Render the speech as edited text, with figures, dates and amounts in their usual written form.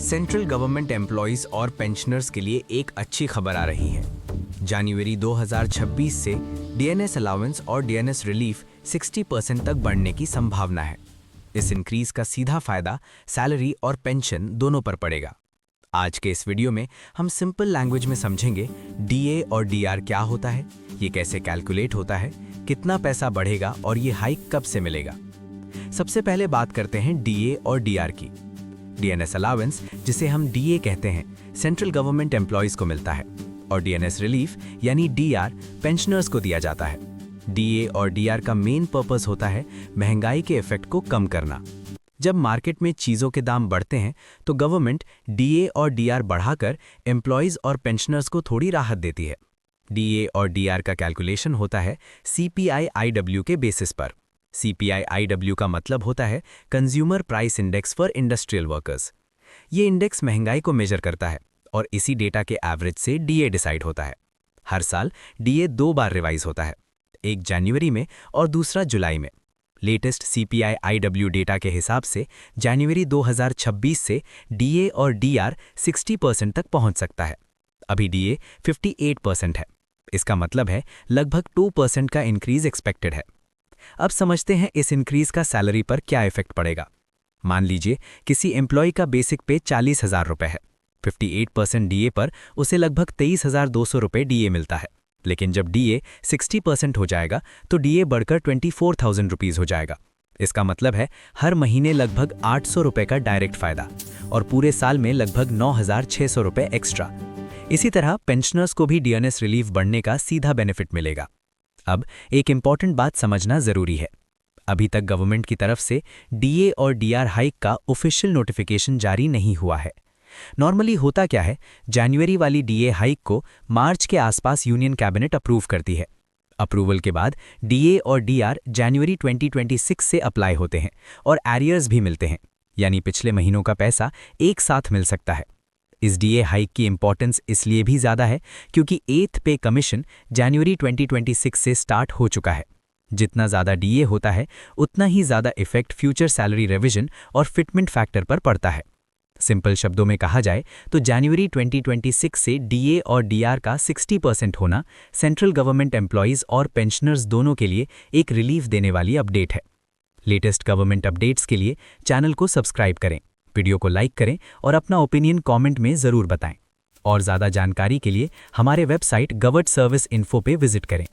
Central government employees और pensioners के लिए एक अच्छी खबर आ रही है। जनवरी 2026 से डीएनएस अलाउंस और डीएनएस रिलीफ 60% तक बढ़ने की संभावना है। इस इंक्रीज का सीधा फायदा सैलरी और पेंशन दोनों पर पड़ेगा। आज के इस वीडियो में हम सिंपल लैंग्वेज में समझेंगे डीए और डीआर क्या होता है, ये कैसे कैलकुलेट होता है, कितना पैसा बढ़ेगा और ये हाइक कब से मिलेगा। सबसे पहले बात करते हैं डीए और डीआर की। डीएनएस अलाउंस, जिसे हम डीए कहते हैं, सेंट्रल गवर्नमेंट एम्प्लॉयज को मिलता है और डीएनएस रिलीफ यानी डीआर पेंशनर्स को दिया जाता है। डीए और डीआर का मेन पर्पस होता है महंगाई के इफेक्ट को कम करना। जब मार्केट में चीज़ों के दाम बढ़ते हैं तो गवर्नमेंट डीए और डीआर बढ़ाकर एम्प्लॉयज और पेंशनर्स को थोड़ी राहत देती है। डीए और डीआर का कैलकुलेशन होता है CPI-IW के बेसिस पर। CPI-IW का मतलब होता है consumer price index for industrial workers. ये इंडेक्स महंगाई को मेजर करता है और इसी डेटा के एवरेज से डीए डिसाइड होता है। हर साल डीए 2 बार रिवाइज होता है, एक जनवरी में और दूसरा जुलाई में। लेटेस्ट CPI-IW डेटा के हिसाब से जनवरी 2026 से डीए और डीआर 60% तक पहुंच सकता है। अभी डीए 58% है। इसका मतलब है लगभग 2% का इंक्रीज एक्सपेक्टेड है। अब समझते हैं इस इंक्रीज का सैलरी पर क्या इफेक्ट पड़ेगा। मान लीजिए किसी एम्प्लॉय का बेसिक पे 40,000 रुपये है। 58% डीए पर उसे लगभग 23,200 रुपये डीए मिलता है। लेकिन जब डीए 60% हो जाएगा तो डीए बढ़कर 24,000 रुपीज़ हो जाएगा। इसका मतलब है हर महीने लगभग 800 रुपये का डायरेक्ट फायदा और पूरे साल में लगभग 9,600 रुपये एक्स्ट्रा। इसी तरह पेंशनर्स को भी डीएनएस रिलीफ बढ़ने का सीधा बेनिफिट मिलेगा। अब एक इम्पॉर्टेंट बात समझना जरूरी है। अभी तक गवर्नमेंट की तरफ से डीए और डीआर हाइक का ऑफिशियल नोटिफिकेशन जारी नहीं हुआ है। नॉर्मली होता क्या है, जनवरी वाली डीए हाइक को मार्च के आसपास यूनियन कैबिनेट अप्रूव करती है। अप्रूवल के बाद डीए और डीआर जनवरी 2026 से अप्लाई होते हैं और एरियर्स भी मिलते हैं, यानी पिछले महीनों का पैसा एक साथ मिल सकता है। इस डीए हाइक की इंपॉर्टेंस इसलिए भी ज़्यादा है क्योंकि 8th पे कमीशन जनवरी 2026 से स्टार्ट हो चुका है। जितना ज़्यादा डीए होता है उतना ही ज़्यादा इफेक्ट फ्यूचर सैलरी रिवीजन और फिटमेंट फैक्टर पर पड़ता है। सिंपल शब्दों में कहा जाए तो जनवरी 2026 से डीए और डीआर का 60% होना सेंट्रल गवर्नमेंट एम्प्लॉयज़ और पेंशनर्स दोनों के लिए एक रिलीफ देने वाली अपडेट है। लेटेस्ट गवर्नमेंट अपडेट्स के लिए चैनल को सब्सक्राइब करें, वीडियो को लाइक करें और अपना ओपिनियन कमेंट में ज़रूर बताएं। और ज़्यादा जानकारी के लिए हमारे वेबसाइट गवर्ट सर्विस इन्फो पे विजिट करें।